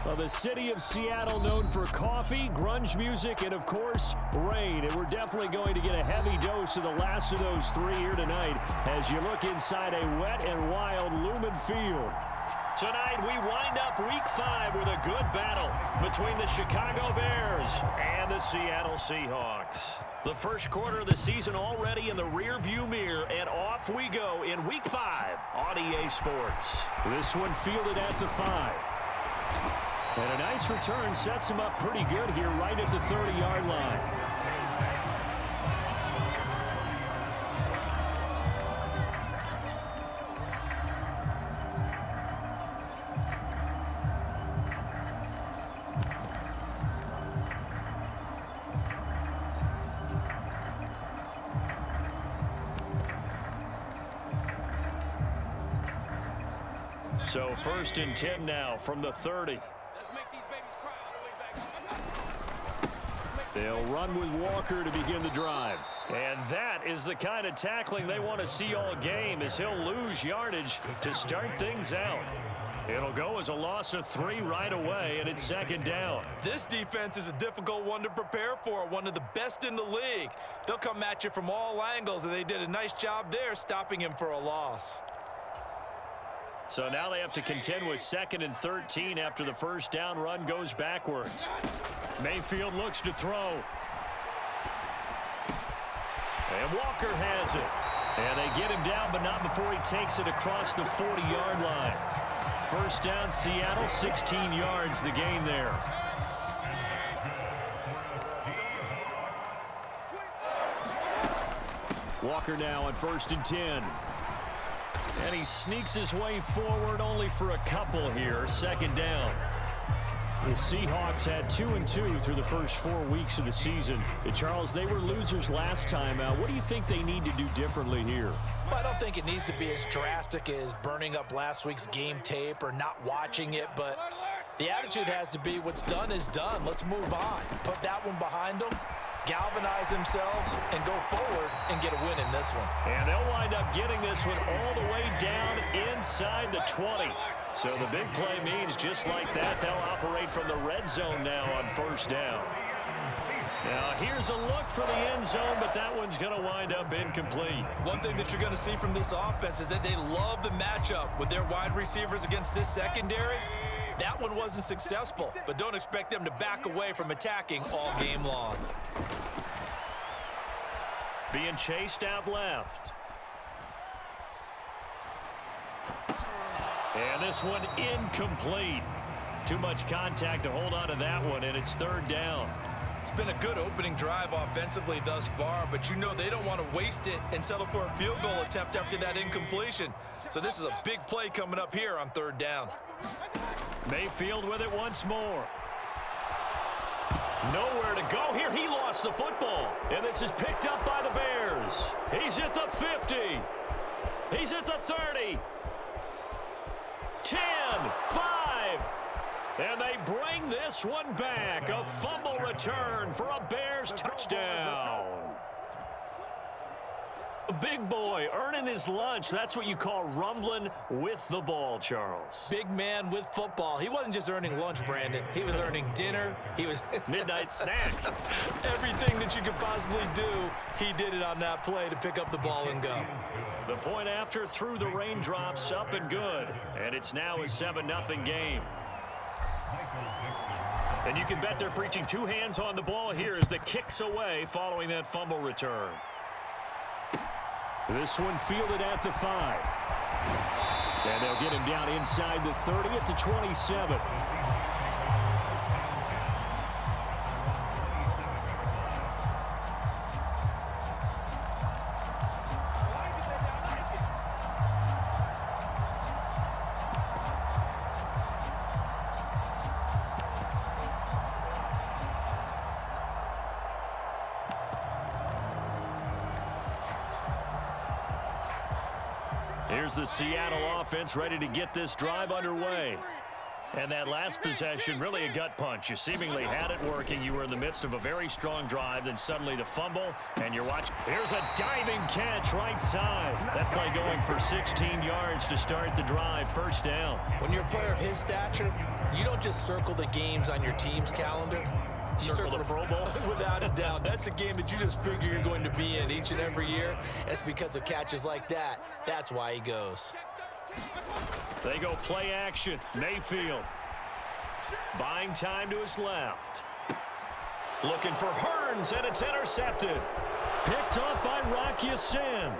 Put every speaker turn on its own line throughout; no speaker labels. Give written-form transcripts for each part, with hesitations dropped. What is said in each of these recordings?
Well, the city of Seattle known for coffee, grunge music, and, of course, rain. And we're definitely going to get a heavy dose of the last of those three here tonight as you look inside a wet and wild Lumen Field. Tonight, we wind up Week 5 with a good battle between the Chicago Bears and the Seattle Seahawks. The first quarter of the season already in the rearview mirror, and off we go in Week 5 on EA Sports. This one fielded at the 5. And a nice return sets him up pretty good here right at the 30-yard line. So 1st and 10 now from the 30. They'll run with Walker to begin the drive. And that is the kind of tackling they want to see all game as he'll lose yardage to start things out. It'll go as a loss of 3 right away, and it's 2nd down.
This defense is a difficult one to prepare for, one of the best in the league. They'll come at you from all angles, and they did a nice job there stopping him for a loss.
So now they have to contend with 2nd and 13 after the first down run goes backwards. Mayfield looks to throw. And Walker has it. And they get him down, but not before he takes it across the 40-yard line. First down, Seattle, 16 yards the gain there. Walker now on 1st and 10. And he sneaks his way forward only for a couple here. 2nd down. The Seahawks had 2-2 through the first 4 weeks of the season. Charles, they were losers last time out. What do you think they need to do differently here?
Well, I don't think it needs to be as drastic as burning up last week's game tape or not watching it, but the attitude has to be what's done is done. Let's move on. Put that one behind them, galvanize themselves, and go forward and get a win in this one.
And they'll wind up getting this one all the way down inside the 20. So the big play means just like that, they'll operate from the red zone now on 1st down. Now here's a look for the end zone, but that one's going to wind up incomplete.
One thing that you're going to see from this offense is that they love the matchup with their wide receivers against this secondary. That one wasn't successful, but don't expect them to back away from attacking all game long.
Being chased out left. And this one incomplete. Too much contact to hold on to that one, and it's 3rd down.
It's been a good opening drive offensively thus far, but you know they don't want to waste it and settle for a field goal attempt after that incompletion. So this is a big play coming up here on 3rd down.
Mayfield with it once more. Nowhere to go here. He lost the football. And this is picked up by the Bears. He's at the 50. He's at the 30. 10, 5. And they bring this one back. A fumble return for a Bears touchdown. A big boy earning his lunch. That's what you call rumbling with the ball, Charles.
Big man with football. He wasn't just earning lunch, Brandon. He was earning dinner. He was
midnight snack.
Everything that you could possibly do, he did it on that play to pick up the ball and go.
The point after through the raindrops, up and good. And it's now a 7-0 game. And you can bet they're preaching 2 hands on the ball here as the kick's away following that fumble return. This one fielded at the 5. And they'll get him down inside the 30 at the 27. Here's the Seattle offense ready to get this drive underway. And that last possession, really a gut punch. You seemingly had it working. You were in the midst of a very strong drive. Then suddenly the fumble, and you're watching. Here's a diving catch right side. That play going for 16 yards to start the drive. 1st down.
When you're a player of his stature,
You don't just circle the games on your team's calendar. You circle the Pro Bowl. Without a doubt. That's a game that you just figure you're going to be in each and every year. That's because of catches like that. That's why he goes.
They go play action. Mayfield. Buying time to his left. Looking for Hearns, and it's intercepted. Picked up by Rocky Sin.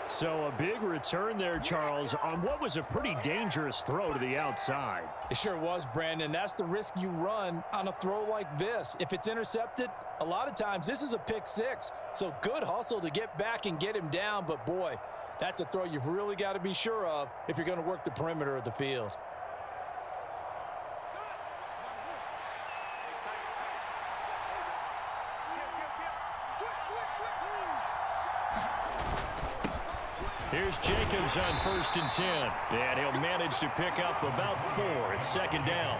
So a big return there, Charles, on what was a pretty dangerous throw to the outside.
It sure was, Brandon. That's the risk you run on a throw like this. If it's intercepted, a lot of times this is a pick six. So good hustle to get back and get him down. But, boy, that's a throw you've really got to be sure of if you're going to work the perimeter of the field.
Here's Jacobs on 1st and 10. And he'll manage to pick up about 4. It's 2nd down.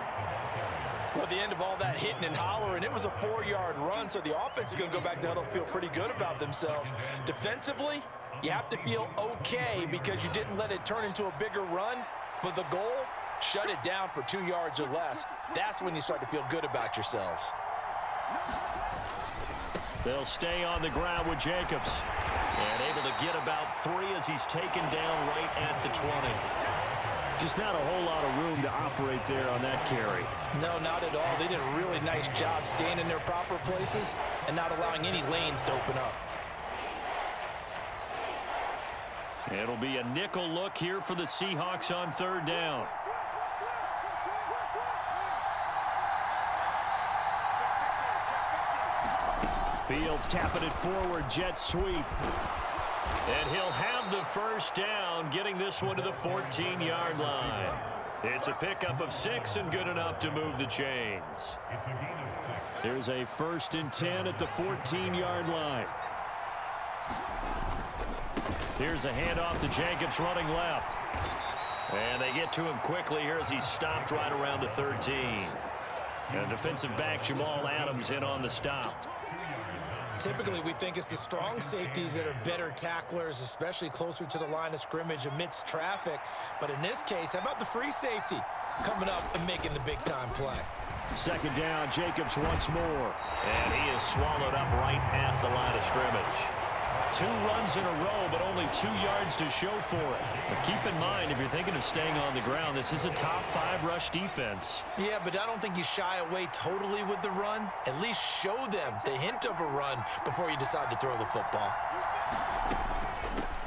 Well, at the end of all that hitting and hollering, it was a 4-yard run, so the offense is going to go back to huddle and feel pretty good about themselves. Defensively, you have to feel okay because you didn't let it turn into a bigger run, but the goal, shut it down for 2 yards or less. That's when you start to feel good about yourselves.
They'll stay on the ground with Jacobs. And able to get about 3 as he's taken down right at the 20. Just not a whole lot of room to operate there on that carry.
No, not at all. They did a really nice job staying in their proper places and not allowing any lanes to open up.
It'll be a nickel look here for the Seahawks on 3rd down. Fields tapping it forward, jet sweep. And he'll have the 1st down, getting this one to the 14-yard line. It's a pickup of 6 and good enough to move the chains. There's a 1st and 10 at the 14-yard line. Here's a handoff to Jacobs running left. And they get to him quickly here as he's stopped right around the 13. And defensive back Jamal Adams in on the stop.
Typically, we think it's the strong safeties that are better tacklers, especially closer to the line of scrimmage amidst traffic. But in this case, how about the free safety coming up and making the big-time play?
2nd down, Jacobs once more. And he is swallowed up right at the line of scrimmage. 2 runs in a row, but only 2 yards to show for it. But keep in mind, if you're thinking of staying on the ground, this is a top 5 rush defense.
Yeah, but I don't think you shy away totally with the run. At least show them the hint of a run before you decide to throw the football.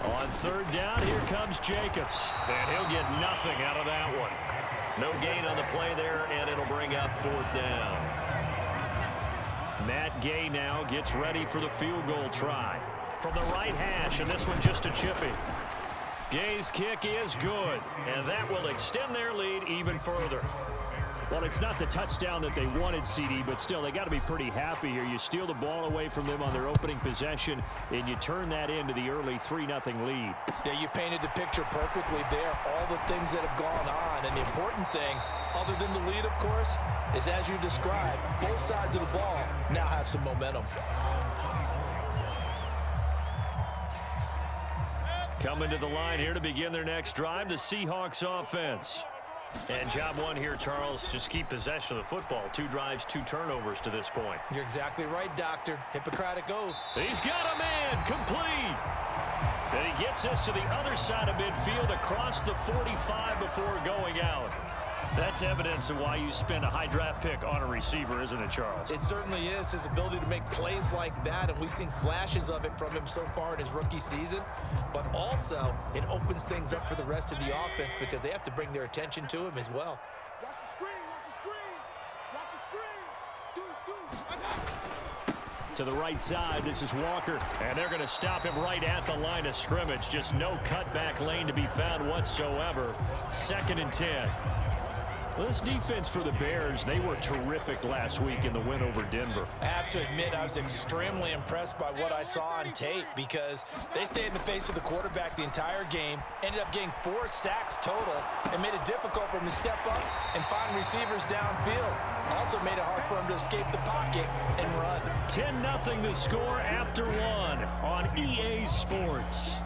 On 3rd down, here comes Jacobs. And he'll get nothing out of that one. No gain on the play there, and it'll bring up 4th down. Matt Gay now gets ready for the field goal try. From the right hash, and this one just a chippy. Gay's kick is good, and that will extend their lead even further. Well, it's not the touchdown that they wanted, CD, but still, they got to be pretty happy here. You steal the ball away from them on their opening possession, and you turn that into the early 3-0 lead.
Yeah, you painted the picture perfectly there, all the things that have gone on. And the important thing, other than the lead, of course, is as you described, both sides of the ball now have some momentum.
Coming to the line here to begin their next drive, the Seahawks offense. And job 1 here, Charles, just keep possession of the football. 2 drives, 2 turnovers to this point.
You're exactly right, Doctor. Hippocratic oath.
He's got a man, complete. And he gets us to the other side of midfield across the 45 before going out. That's evidence of why you spend a high draft pick on a receiver, isn't it, Charles?
It certainly is. His ability to make plays like that, and we've seen flashes of it from him so far in his rookie season. But also, it opens things up for the rest of the offense because they have to bring their attention to him as well.
Watch the screen, watch the screen, watch the screen.
To the right side, this is Walker, and they're going to stop him right at the line of scrimmage. Just no cutback lane to be found whatsoever. 2nd and 10. Well, this defense for the Bears, they were terrific last week in the win over Denver.
I have to admit, I was extremely impressed by what I saw on tape because they stayed in the face of the quarterback the entire game, ended up getting 4 sacks total, and made it difficult for him to step up and find receivers downfield. Also made it hard for him to escape the pocket and run.
10-0 the score after 1 on EA Sports.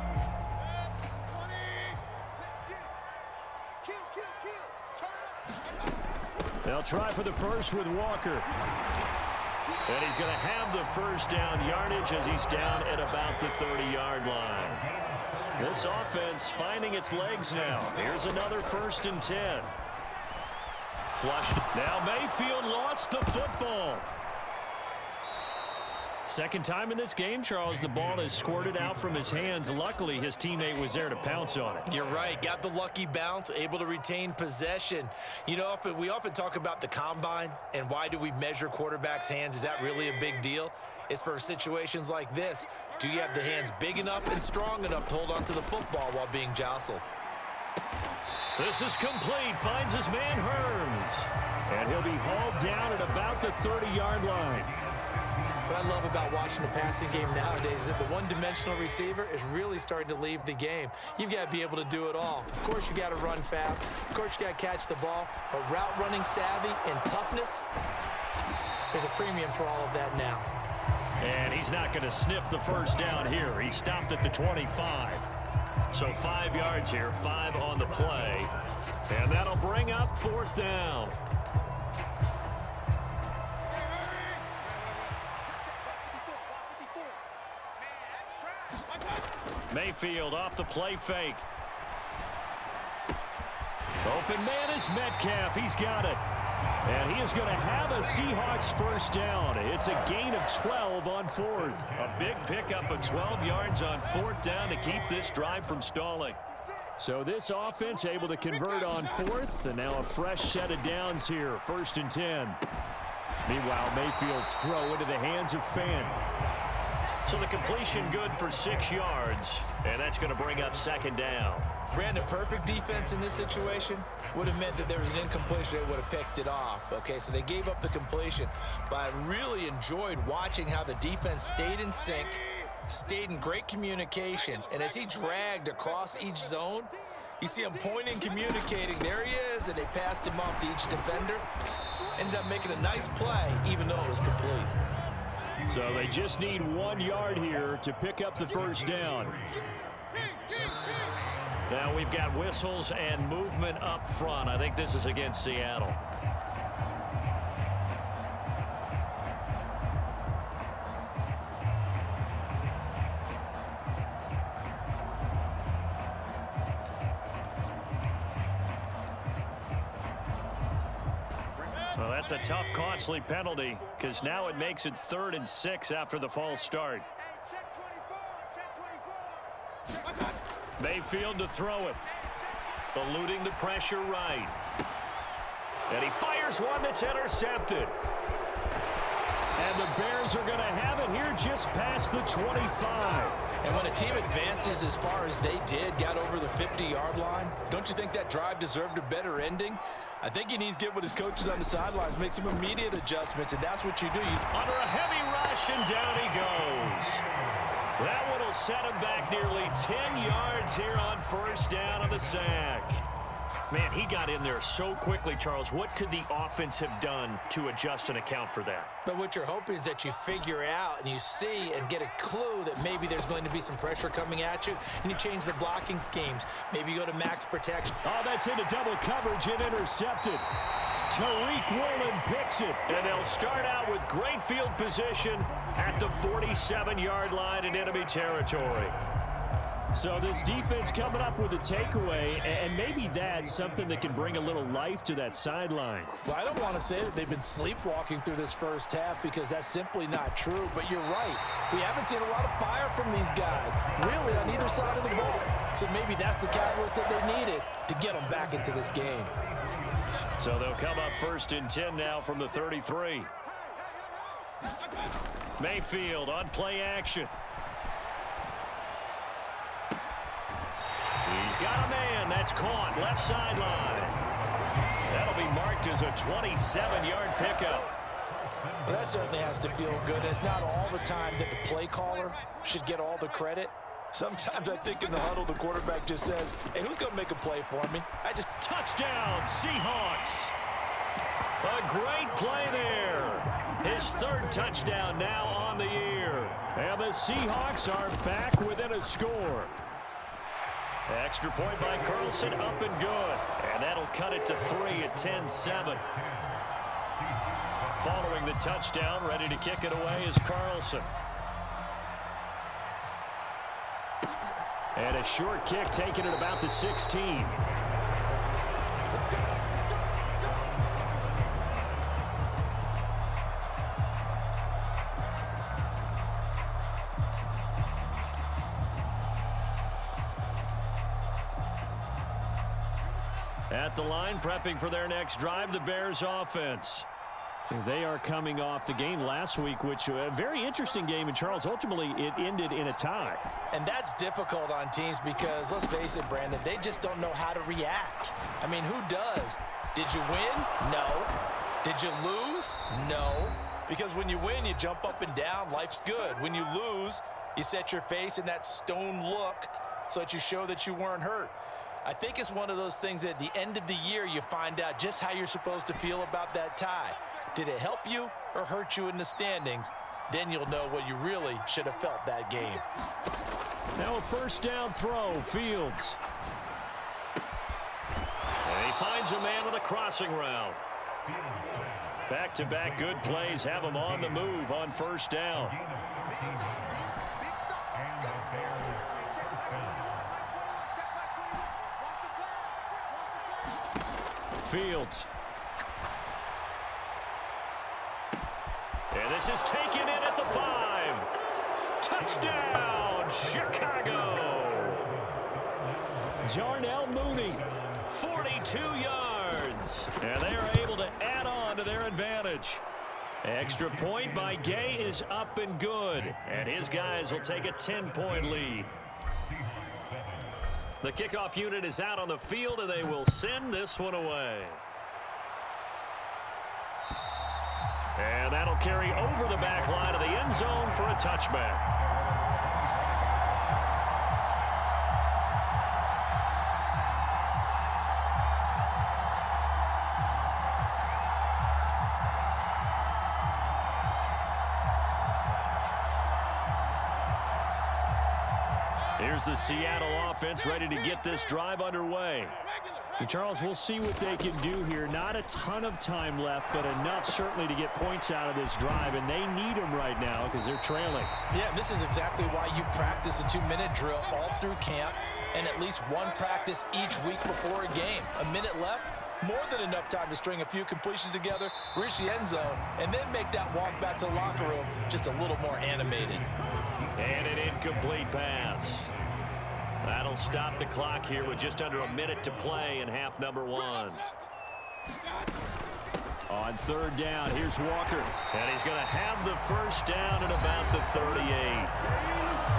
They'll try for the first with Walker. And he's going to have the first down yardage as he's down at about the 30-yard line. This offense finding its legs now. Here's another 1st and 10. Flushed. Now Mayfield lost the football. Second time in this game, Charles, the ball is squirted out from his hands. Luckily, his teammate was there to pounce on it.
You're right. Got the lucky bounce, able to retain possession. You know, we often talk about the combine and why do we measure quarterbacks' hands. Is that really a big deal? It's for situations like this. Do you have the hands big enough and strong enough to hold on to the football while being jostled?
This is complete. Finds his man Hearns. And he'll be hauled down at about the 30-yard line.
What I love about watching the passing game nowadays is that the one-dimensional receiver is really starting to leave the game. You've got to be able to do it all. Of course, you got to run fast. Of course, you got to catch the ball. But route running savvy and toughness, there's a premium for all of that now.
And he's not going to sniff the first down here. He stopped at the 25. So 5 yards here, 5 on the play. And that'll bring up 4th down. Mayfield off the play fake. Open man is Metcalf. He's got it. And he is going to have a Seahawks first down. It's a gain of 12 on 4th. A big pickup of 12 yards on 4th down to keep this drive from stalling. So this offense able to convert on 4th. And now a fresh set of downs here. 1st and 10. Meanwhile, Mayfield's throw into the hands of Fant. So the completion good for 6 yards, and that's going to bring up 2nd down.
Brandon, perfect defense in this situation would have meant that there was an incompletion. They would have picked it off. Okay, so they gave up the completion. But I really enjoyed watching how the defense stayed in sync, stayed in great communication. And as he dragged across each zone, you see him pointing, communicating. There he is, and they passed him off to each defender. Ended up making a nice play, even though it was complete.
So they just need 1 yard here to pick up the first down. Now we've got whistles and movement up front. I think this is against Seattle. Well, that's a tough, costly penalty because now it makes it 3rd and 6 after the false start. Mayfield to throw it. Eluding the pressure right. And he fires one that's intercepted. And the Bears are going to have it here just past the 25.
And when a team advances as far as they did, got over the 50-yard line, don't you think that drive deserved a better ending? I think he needs to get with his coaches on the sidelines, make some immediate adjustments, and that's what you do.
Under a heavy rush, and down he goes. That one will set him back nearly 10 yards here on 1st down on the sack. Man, he got in there so quickly, Charles. What could the offense have done to adjust and account for that?
But what you're hoping is that you figure out and you see and get a clue that maybe there's going to be some pressure coming at you, and you change the blocking schemes. Maybe you go to max protection.
Oh, that's into double coverage and intercepted. Tariq Woolen picks it, and they'll start out with great field position at the 47-yard line in enemy territory. So this defense coming up with a takeaway, and maybe that's something that can bring a little life to that sideline.
Well, I don't want to say that they've been sleepwalking through this first half because that's simply not true, but you're right. We haven't seen a lot of fire from these guys, really, on either side of the ball. So maybe that's the catalyst that they needed to get them back into this game.
So they'll come up 1st and 10 now from the 33. Mayfield on play action. He's got a man. That's caught. Left sideline. That'll be marked as a 27-yard pickup.
Well, that certainly has to feel good. It's not all the time that the play caller should get all the credit. Sometimes I think in the huddle, the quarterback just says, hey, who's going to make a play for me?
Touchdown, Seahawks. A great play there. His 3rd touchdown now on the year. And the Seahawks are back within a score. Extra point by Carlson, up and good. And that'll cut it to 3 at 10-7. Following the touchdown, ready to kick it away is Carlson. And a short kick taken at about the 16. At the line, prepping for their next drive, the Bears offense. They are coming off the game last week, which was a very interesting game in Charles. Ultimately, it ended in a tie.
And that's difficult on teams because, let's face it, Brandon, they just don't know how to react. I mean, who does? Did you win? No. Did you lose? No. Because when you win, you jump up and down. Life's good. When you lose, you set your face in that stone look so that you show that you weren't hurt. I think it's one of those things that at the end of the year, you find out just how you're supposed to feel about that tie. Did it help you or hurt you in the standings? Then you'll know what you really should have felt that game.
Now a first down throw, Fields. And he finds a man on the crossing route. Back-to-back good plays have him on the move on first down. Fields. And this is taken in at the 5. Touchdown, Chicago. Darnell Mooney, 42 yards. And they are able to add on to their advantage. Extra point by Gay is up and good. And his guys will take a 10-point lead. The kickoff unit is out on the field, and they will send this one away. And that'll carry over the back line of the end zone for a touchback. Here's the Seattle offense ready to get this drive underway. And Charles, we'll see what they can do here. Not a ton of time left, but enough certainly to get points out of this drive, and they need them right now because they're trailing.
Yeah, this is exactly why you practice a 2-minute drill all through camp and at least one practice each week before a game. A minute left, more than enough time to string a few completions together, reach the end zone, and then make that walk back to the locker room just a little more animated.
And an incomplete pass. That'll stop the clock here with just under a minute to play in half number 1. On third down, here's Walker. And he's going to have the first down at about the 38.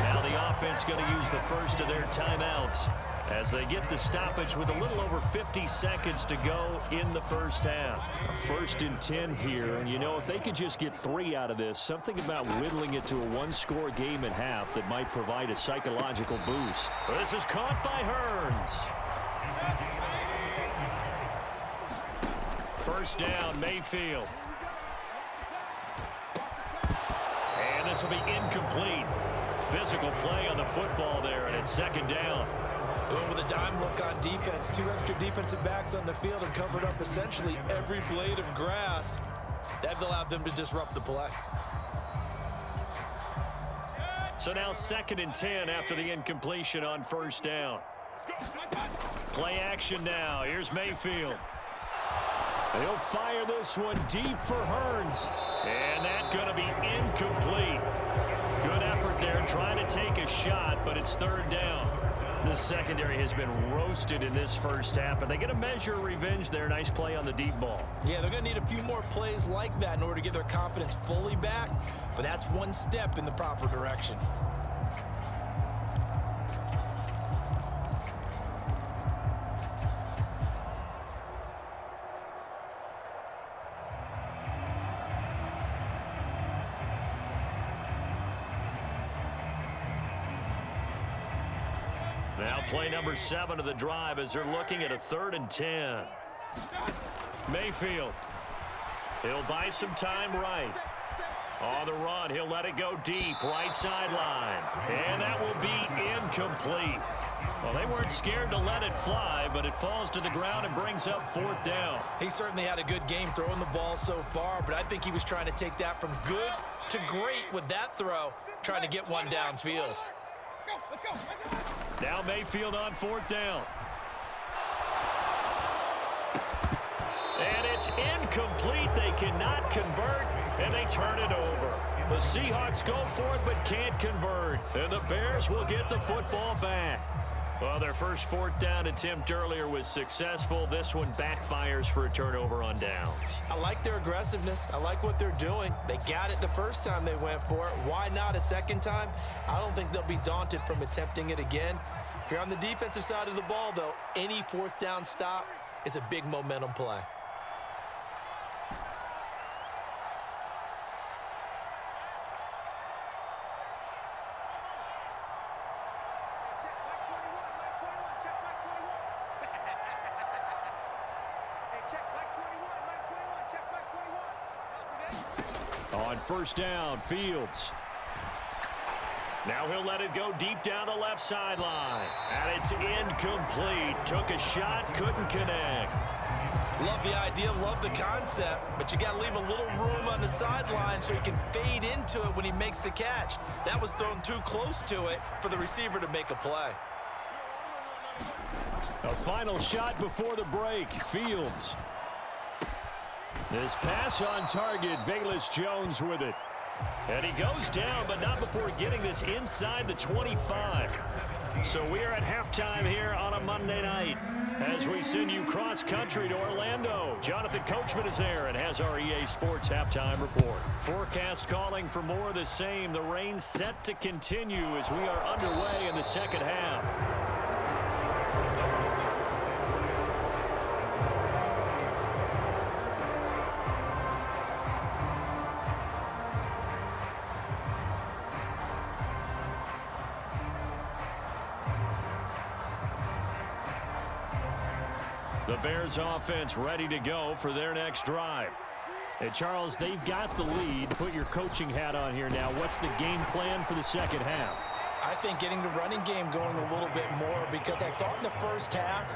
Now the offense going to use the first of their timeouts as they get the stoppage with a little over 50 seconds to go in the first half. First and 10 here, and you know, if they could just get 3 out of this, something about whittling it to a one-score game at half that might provide a psychological boost. This is caught by Hearns. First down, Mayfield. And this will be incomplete. Physical play on the football there, and it's second down.
Going with a dime look on defense. 2 extra defensive backs on the field and covered up essentially every blade of grass. That allowed them to disrupt the play.
So now second and 10 after the incompletion on first down. Play action now. Here's Mayfield. He'll fire this one deep for Hearns. And that's going to be incomplete. Good effort there trying to take a shot, but it's third down. The secondary has been roasted in this first half, but they get a measure of revenge there. Nice play on the deep ball.
Yeah, they're going to need a few more plays like that in order to get their confidence fully back, but that's one step in the proper direction.
Now play number 7 of the drive as they're looking at a 3rd and 10. Mayfield. He'll buy some time right. On the run, he'll let it go deep, right sideline. And that will be incomplete. Well, they weren't scared to let it fly, but it falls to the ground and brings up 4th down.
He certainly had a good game throwing the ball so far, but I think he was trying to take that from good to great with that throw, trying to get one downfield.
Now Mayfield on 4th down. And it's incomplete. They cannot convert, and they turn it over. The Seahawks go for it but can't convert, and the Bears will get the football back. Well, their first 4th down attempt earlier was successful. This one backfires for a turnover on downs.
I like their aggressiveness. I like what they're doing. They got it the first time they went for it. Why not a second time? I don't think they'll be daunted from attempting it again. If you're on the defensive side of the ball, though, any 4th down stop is a big momentum play.
On 1st down, Fields. Now he'll let it go deep down the left sideline. And it's incomplete. Took a shot, couldn't connect.
Love the idea, love the concept, but you got to leave a little room on the sideline so he can fade into it when he makes the catch. That was thrown too close to it for the receiver to make a play.
A final shot before the break. Fields. This pass on target. Velus Jones with it. And he goes down, but not before getting this inside the 25. So we are at halftime here on a Monday night as we send you cross-country to Orlando. Jonathan Coachman is there and has our EA Sports halftime report. Forecast calling for more of the same. The rain set to continue as we are underway in the second half. The Bears offense ready to go for their next drive. And Charles, they've got the lead. Put your coaching hat on here now. What's the game plan for the second half?
I think getting the running game going a little bit more, because I thought in the first half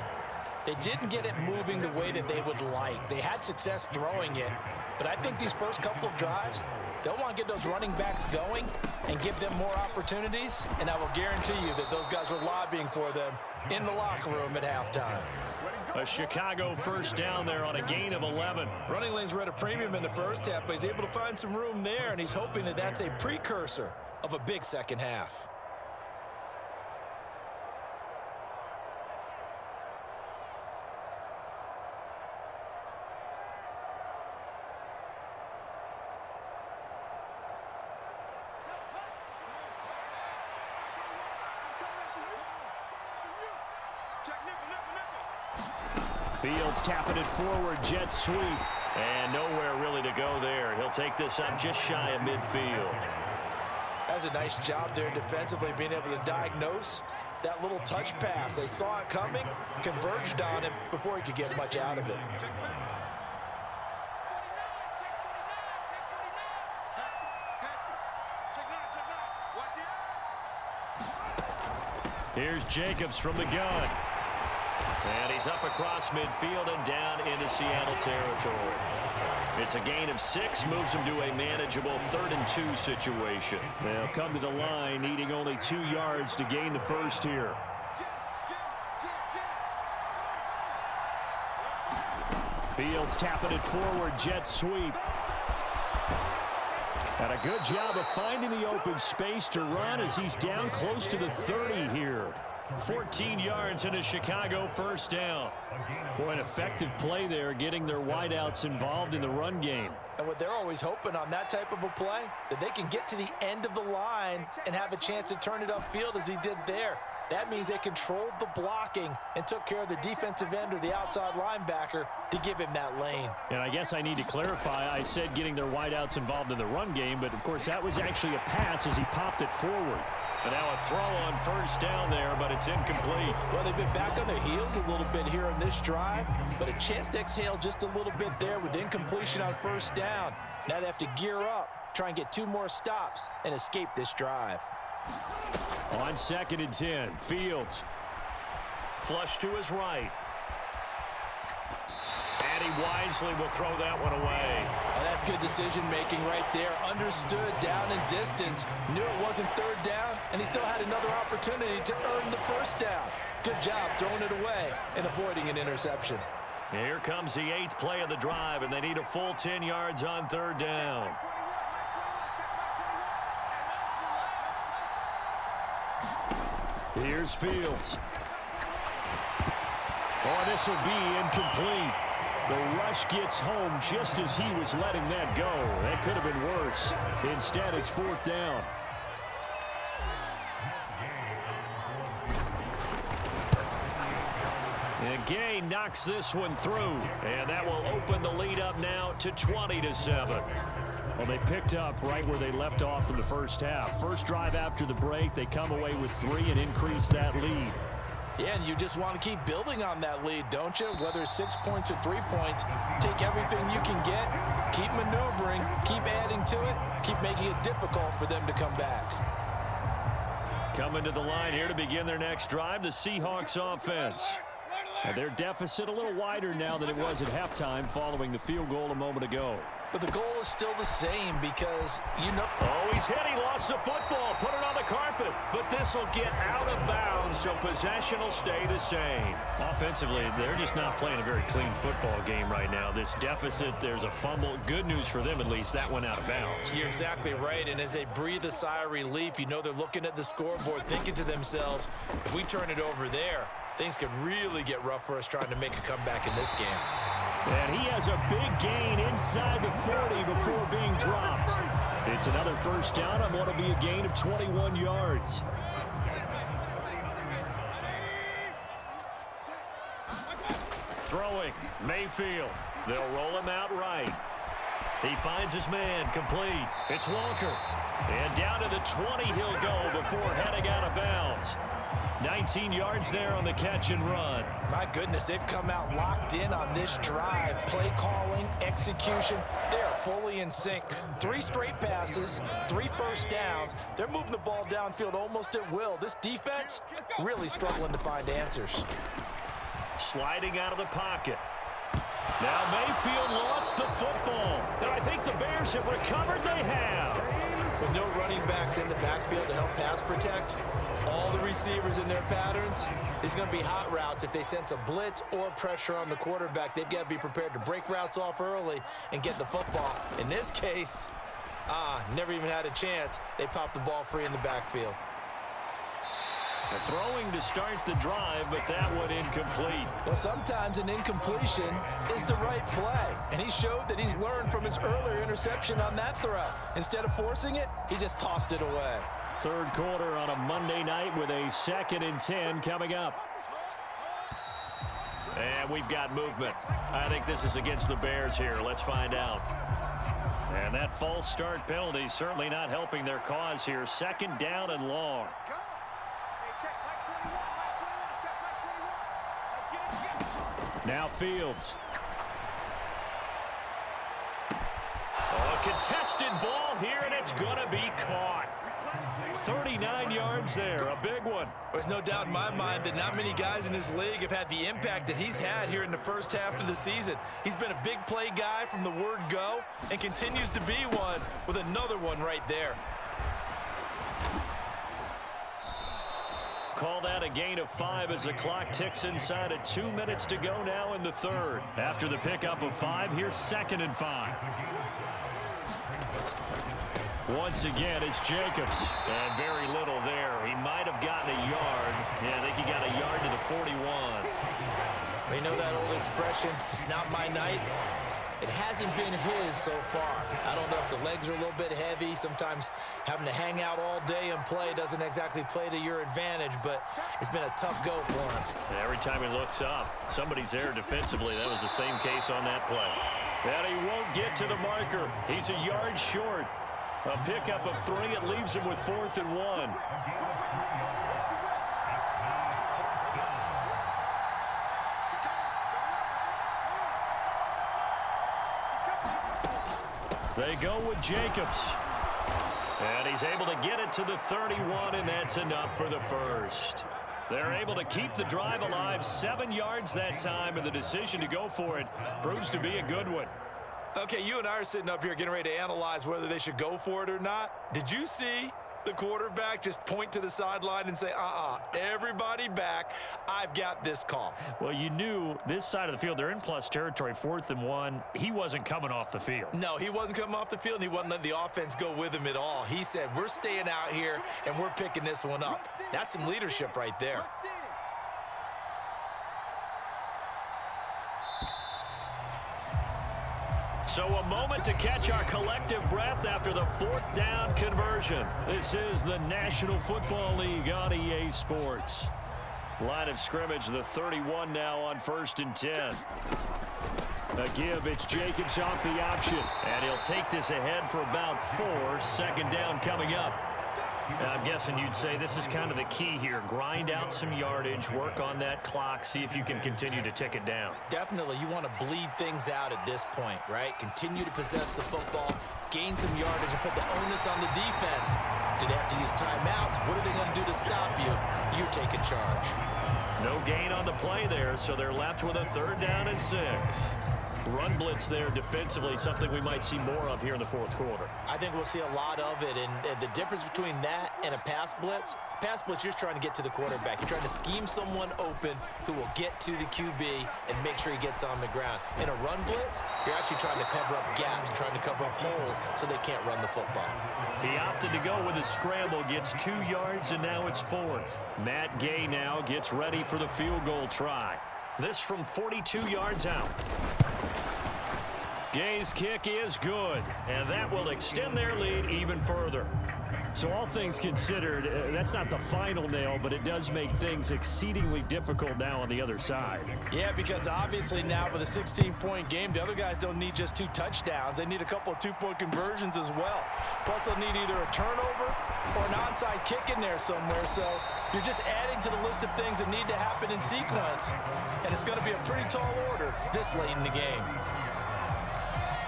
they didn't get it moving the way that they would like. They had success throwing it, but I think these first couple of drives, they'll want to get those running backs going and give them more opportunities, and I will guarantee you that those guys were lobbying for them in the locker room at halftime.
A Chicago first down there on a gain of 11.
Running lanes were at a premium in the first half, but he's able to find some room there, and he's hoping that that's a precursor of a big second half.
Fields tapping it forward, jet sweep. And nowhere really to go there. He'll take this up just shy of midfield.
That's a nice job there defensively, being able to diagnose that little touch pass. They saw it coming, converged on him before he could get much out of it.
Here's Jacobs from the gun. And he's up across midfield and down into Seattle territory. It's a gain of 6, moves him to a manageable 3rd and 2 situation. They'll come to the line, needing only 2 yards to gain the first here. Fields tapping it forward, jet sweep. And a good job of finding the open space to run as he's down close to the 30 here. 14 yards and a Chicago first down. Boy, an effective play there, getting their wideouts involved in the run game.
And what they're always hoping on that type of a play, that they can get to the end of the line and have a chance to turn it upfield as he did there. That means they controlled the blocking and took care of the defensive end or the outside linebacker to give him that lane.
And I guess I need to clarify, I said getting their wideouts involved in the run game, but of course that was actually a pass as he popped it forward. And now a throw on first down there, but it's incomplete.
Well, they've been back on their heels a little bit here on this drive, but a chance to exhale just a little bit there with incompletion on first down. Now they have to gear up, try and get 2 more stops and escape this drive.
On 2nd and 10, Fields. Flush to his right. And he wisely will throw that one away.
Oh, that's good decision-making right there. Understood down and distance. Knew it wasn't third down, and he still had another opportunity to earn the first down. Good job throwing it away and avoiding an interception.
Here comes the 8th play of the drive, and they need a full 10 yards on third down. Here's Fields. Oh, this will be incomplete. The rush gets home just as he was letting that go. That could have been worse. Instead, it's fourth down. And Gay knocks this one through, and that will open the lead up now to 20-7. Well, they picked up right where they left off in the first half. First drive after the break, they come away with 3 and increase that lead.
Yeah, and you just want to keep building on that lead, don't you? Whether it's 6 points or 3 points, take everything you can get, keep maneuvering, keep adding to it, keep making it difficult for them to come back.
Coming to the line here to begin their next drive, the Seahawks offense. Their deficit a little wider now than it was at halftime following the field goal a moment ago.
But the goal is still the same because, you know...
Oh, he's hit. He lost the football. Put it on the carpet. But this will get out of bounds, so possession will stay the same. Offensively, they're just not playing a very clean football game right now. This deficit, there's a fumble. Good news for them, at least. That went out of bounds.
You're exactly right, and as they breathe a sigh of relief, you know they're looking at the scoreboard, thinking to themselves, if we turn it over there, things could really get rough for us trying to make a comeback in this game.
And he has a big gain inside the 40 before being dropped. It's another first down on what will be a gain of 21 yards. Throwing, Mayfield. They'll roll him out right. He finds his man, complete. It's Walker. And down to the 20 he'll go before heading out of bounds. 19 yards there on the catch and run.
My goodness, they've come out locked in on this drive. Play calling, execution, they are fully in sync. 3 straight passes, 3 first downs. They're moving the ball downfield almost at will. This defense really struggling to find answers.
Sliding out of the pocket. Now Mayfield lost the football. And I think the Bears have recovered. They have.
With no running backs in the backfield to help pass protect, all the receivers in their patterns, it's going to be hot routes. If they sense a blitz or pressure on the quarterback, they've got to be prepared to break routes off early and get the football. In this case, never even had a chance. They popped the ball free in the backfield.
Throwing to start the drive, but that one incomplete.
Well, sometimes an incompletion is the right play, and he showed that he's learned from his earlier interception on that throw. Instead of forcing it, he just tossed it away.
Third quarter on a Monday night with a 2nd and 10 coming up. And we've got movement. I think this is against the Bears here. Let's find out. And that false start penalty certainly not helping their cause here. 2nd down and long. Now Fields. Oh, a contested ball here, and it's going to be caught. 39 yards there, a big one.
There's no doubt in my mind that not many guys in this league have had the impact that he's had here in the first half of the season. He's been a big play guy from the word go and continues to be one with another one right there.
Call that a gain of 5 as the clock ticks inside of 2 minutes to go now in the third. After the pickup of 5, here's 2nd and 5. Once again, it's Jacobs. And very little there. He might have gotten a yard. Yeah, I think he got a yard to the 41.
You know that old expression, it's not my night? It hasn't been his so far. I don't know if the legs are a little bit heavy. Sometimes having to hang out all day and play doesn't exactly play to your advantage, but it's been a tough go for him.
And every time he looks up, somebody's there defensively. That was the same case on that play. And he won't get to the marker. He's a yard short. A pickup of 3. It leaves him with 4th and 1. They go with Jacobs. And he's able to get it to the 31, and that's enough for the first. They're able to keep the drive alive, 7 yards that time, and the decision to go for it proves to be a good one.
Okay, you and I are sitting up here getting ready to analyze whether they should go for it or not. Did you see the quarterback just point to the sideline and say, everybody back, I've got this call?
Well, you knew this side of the field, they're in plus territory, 4th and 1. He wasn't coming off the field.
No, he wasn't coming off the field, and he wasn't letting the offense go with him at all. He said, we're staying out here, and we're picking this one up. That's some leadership right there.
So a moment to catch our collective breath after the 4th down conversion. This is the National Football League on EA Sports. Line of scrimmage, the 31 now on 1st and 10. A give, it's Jacobs off the option. And he'll take this ahead for about 4. 2nd down coming up. I'm guessing you'd say this is kind of the key here. Grind out some yardage, work on that clock, see if you can continue to tick it down.
Definitely, you want to bleed things out at this point, right? Continue to possess the football, gain some yardage, and put the onus on the defense. Do they have to use timeouts? What are they going to do to stop you? You're taking charge.
No gain on the play there, so they're left with a 3rd down and 6. Run blitz there defensively, something we might see more of here in the 4th quarter.
I think we'll see a lot of it, and the difference between that and a pass blitz, you're trying to get to the quarterback. You're trying to scheme someone open who will get to the QB and make sure he gets on the ground. In a run blitz, you're actually trying to cover up gaps, trying to cover up holes so they can't run the football.
He opted to go with a scramble, gets 2 yards, and now it's 4th. Matt Gay now gets ready for the field goal try. This from 42 yards out. Gay's kick is good, and that will extend their lead even further. So all things considered, that's not the final nail, but it does make things exceedingly difficult now on the other side.
Yeah, because obviously now with a 16-point game, the other guys don't need just 2 touchdowns. They need a couple of 2-point conversions as well. Plus, they'll need either a turnover or an onside kick in there somewhere. So you're just adding to the list of things that need to happen in sequence. And it's going to be a pretty tall order this late in the game.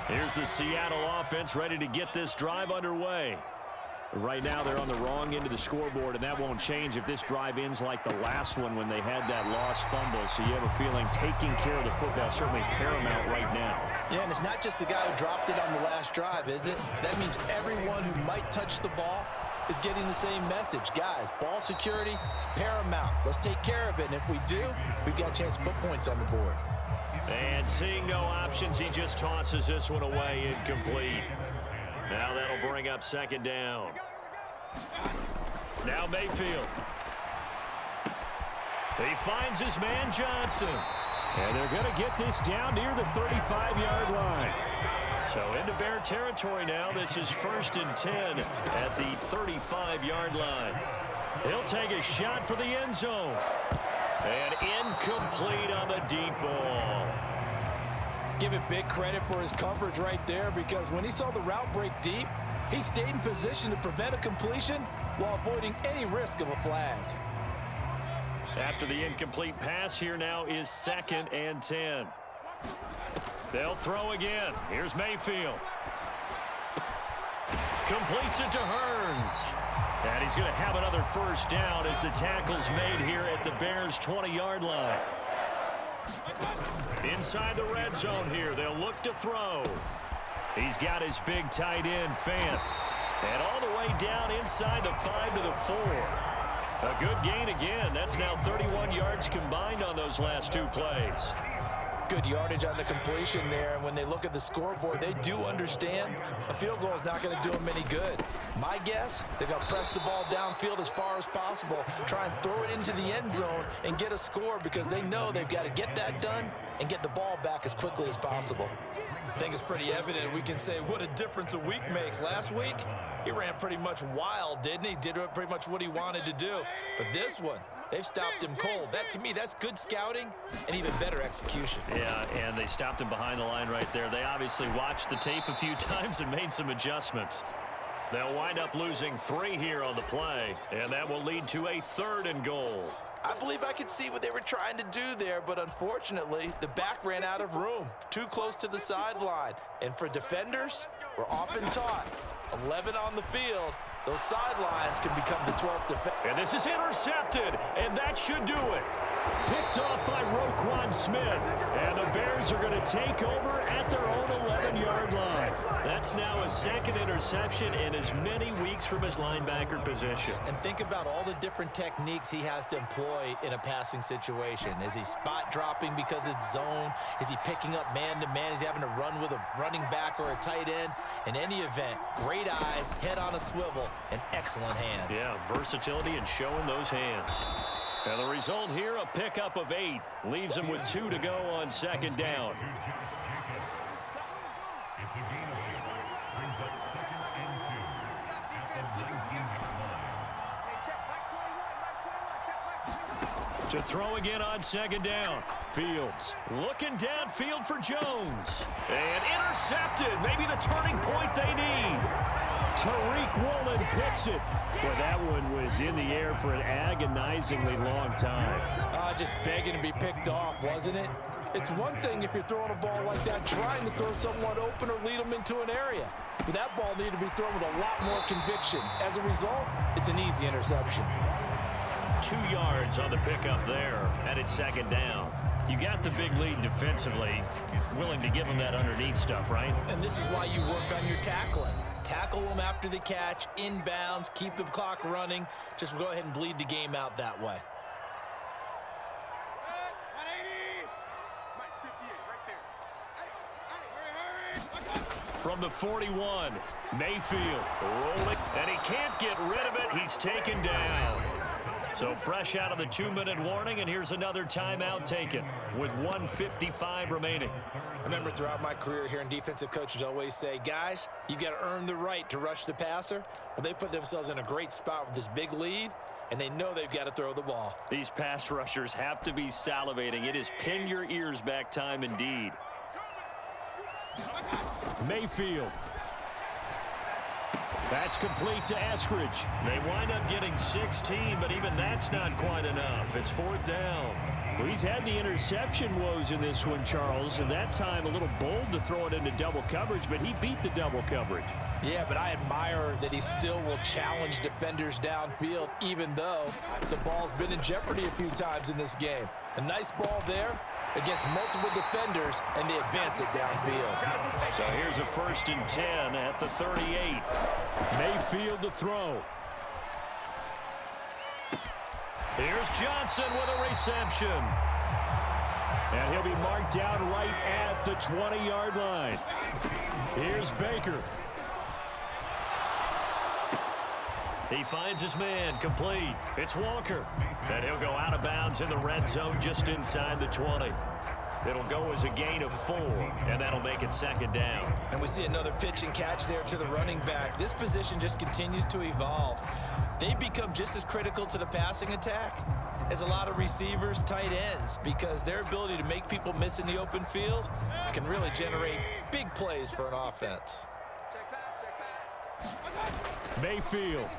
Here's the Seattle offense ready to get this drive underway. Right now, they're on the wrong end of the scoreboard, and that won't change if this drive ends like the last one when they had that lost fumble. So you have a feeling taking care of the football certainly paramount right now.
Yeah, and it's not just the guy who dropped it on the last drive, is it? That means everyone who might touch the ball is getting the same message. Guys, ball security, paramount. Let's take care of it, and if we do, we've got a chance to put points on the board.
And seeing no options, he just tosses this one away incomplete. Now that'll bring up 2nd down. Now Mayfield. He finds his man Johnson. And they're going to get this down near the 35-yard line. So into Bear territory now. This is 1st and 10 at the 35-yard line. He'll take a shot for the end zone. And incomplete on the deep ball.
Give it big credit for his coverage right there, because when he saw the route break deep, he stayed in position to prevent a completion while avoiding any risk of a flag.
After the incomplete pass, here now is 2nd and 10. They'll throw again. Here's Mayfield. Completes it to Hearns. And he's going to have another 1st down as the tackle's made here at the Bears' 20-yard line. Inside the red zone here, they'll look to throw. He's got his big tight end, Fant. And all the way down inside the 5 to the 4. A good gain again. That's now 31 yards combined on those last 2 plays.
Good yardage on the completion there, and when they look at the scoreboard, they do understand a field goal is not going to do them any good. My guess, they're going to press the ball downfield as far as possible, try and throw it into the end zone and get a score, because they know they've got to get that done and get the ball back as quickly as possible.
I think it's pretty evident. We can say what a difference a week makes. Last week, he ran pretty much wild, didn't he? Did pretty much what he wanted to do. But this one, they've stopped him cold. That, to me, that's good scouting and even better execution.
Yeah, and they stopped him behind the line right there. They obviously watched the tape a few times and made some adjustments. They'll wind up losing 3 here on the play, and that will lead to a 3rd and goal.
I believe I could see what they were trying to do there, but unfortunately, the back ran out of room, too close to the sideline. And for defenders, we're often taught 11 on the field,
those sidelines can become the 12th defense.
And this is intercepted, and that should do it. Picked off by Roquan Smith, and the Bears are going to take over at their own 11-yard line. That's now a second interception in as many weeks from his linebacker position.
And think about all the different techniques he has to employ in a passing situation. Is he spot dropping because it's zone? Is he picking up man-to-man? Is he having to run with a running back or a tight end? In any event, great eyes, head on a swivel, and excellent hands.
Yeah, versatility and showing those hands. And the result here, a pickup of 8. Leaves him with 2 to go on second down. To throw again on second down. Fields looking downfield for Jones. And intercepted. Maybe the turning point they need. Tariq Woolen picks it. But that one was in the air for an agonizingly long time.
Just begging to be picked off, wasn't it? It's one thing if you're throwing a ball like that, trying to throw someone open or lead them into an area. But that ball needed to be thrown with a lot more conviction. As a result, it's an easy interception.
2 yards on the pickup there, and it's second down. You got the big lead defensively. Willing to give them that underneath stuff, right?
And this is why you work on your tackling. Tackle them after the catch, inbounds, keep the clock running. Just go ahead and bleed the game out that way.
From the 41, Mayfield rolling, and he can't get rid of it. He's taken down. So fresh out of the 2-minute warning, and here's another timeout taken with 1:55 remaining.
I remember throughout my career hearing defensive coaches always say, guys, you got to earn the right to rush the passer. Well, they put themselves in a great spot with this big lead, and they know they've got to throw the ball.
These pass rushers have to be salivating. It is pin your ears back time indeed. Mayfield. That's complete to Eskridge. They wind up getting 16, but even that's not quite enough. It's 4th down. Well, he's had the interception woes in this one, Charles, and that time a little bold to throw it into double coverage, but he beat the double coverage.
Yeah, but I admire that he still will challenge defenders downfield, even though the ball's been in jeopardy a few times in this game. A nice ball there against multiple defenders, and they advance it downfield.
So here's a 1st and 10 at the 38. Mayfield to throw. Here's Johnson with a reception. And he'll be marked down right at the 20-yard line. Here's Baker. He finds his man, complete. It's Walker. And he'll go out of bounds in the red zone just inside the 20. It'll go as a gain of 4, and that'll make it second down.
And we see another pitch and catch there to the running back. This position just continues to evolve. They become just as critical to the passing attack as a lot of receivers, tight ends, because their ability to make people miss in the open field can really generate big plays for an offense.
Mayfield.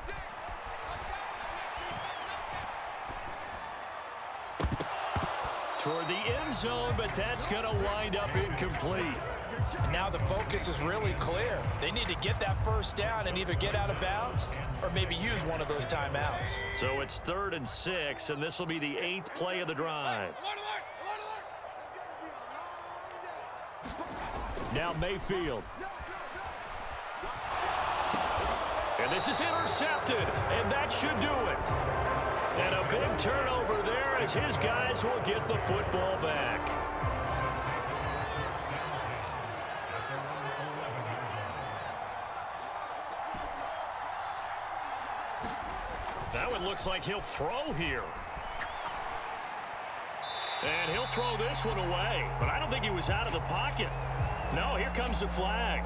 Toward the end zone, but that's going to wind up incomplete.
And now the focus is really clear. They need to get that 1st down and either get out of bounds or maybe use one of those timeouts.
So it's 3rd and 6, and this will be the 8th play of the drive. Now Mayfield. And this is intercepted, and that should do it. And a big turnover there as his guys will get the football back. That one looks like he'll throw here. And he'll throw this one away. But I don't think he was out of the pocket. No, here comes the flag.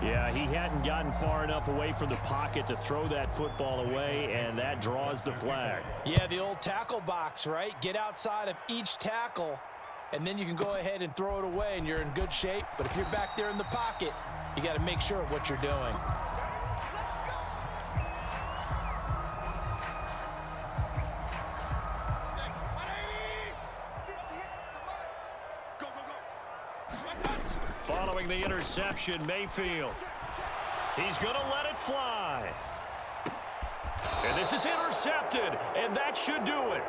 Yeah, he hadn't gotten far enough away from the pocket to throw that football away, and that draws the flag.
Yeah, the old tackle box, right? Get outside of each tackle, and then you can go ahead and throw it away, and you're in good shape. But if you're back there in the pocket, you got to make sure of what you're doing.
Following the interception, Mayfield. He's going to let it fly. This is intercepted, and that should do it.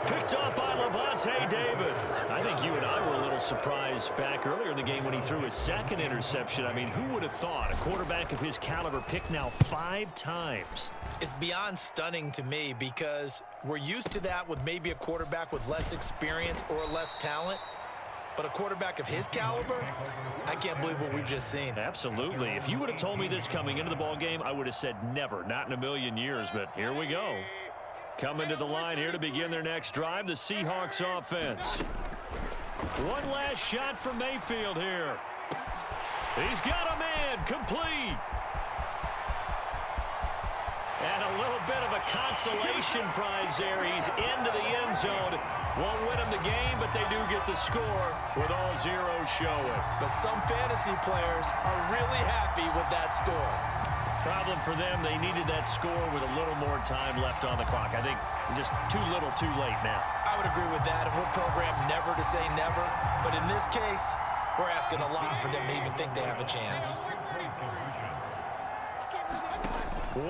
Picked up by Levante David. I think you and I were a little surprised back earlier in the game when he threw his second interception. I mean, who would have thought a quarterback of his caliber picked now 5 times?
It's beyond stunning to me because we're used to that with maybe a quarterback with less experience or less talent. But a quarterback of his caliber, I can't believe what we've just seen.
Absolutely. If you would have told me this coming into the ball game, I would have said never, not in a million years. But here we go. Coming to the line here to begin their next drive, the Seahawks offense. One last shot for Mayfield here. He's got a man, complete. And a little bit of a consolation prize there. He's into the end zone. Won't win them the game, but they do get the score with all zeros showing.
But some fantasy players are really happy with that score.
Problem for them, they needed that score with a little more time left on the clock. I think just too little, too late now.
I would agree with that, and we're programmed never to say never. But in this case, we're asking a lot for them to even think they have a chance.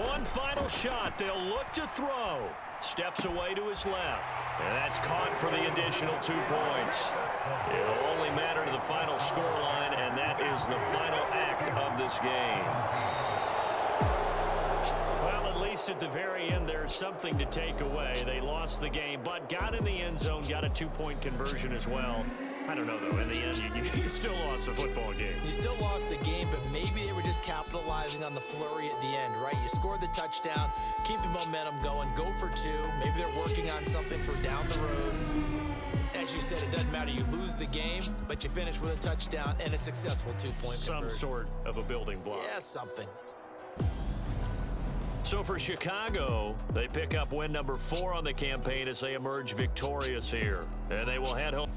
One final shot. They'll look to throw. Steps away to his left. And that's caught for the additional 2 points. It'll only matter to the final scoreline, and that is the final act of this game. Well, at least at the very end, there's something to take away. They lost the game, but got in the end zone, got a 2-point conversion as well. I don't know, though. In the end, you still lost the football game.
You still lost the game, but maybe they were just capitalizing on the flurry at the end, right? You scored the touchdown, keep the momentum going, go for 2. Maybe they're working on something for down the road. As you said, it doesn't matter. You lose the game, but you finish with a touchdown and a successful 2-point conversion.
Some sort of a building block.
Yeah, something.
So for Chicago, they pick up win number 4 on the campaign as they emerge victorious here. And they will head home.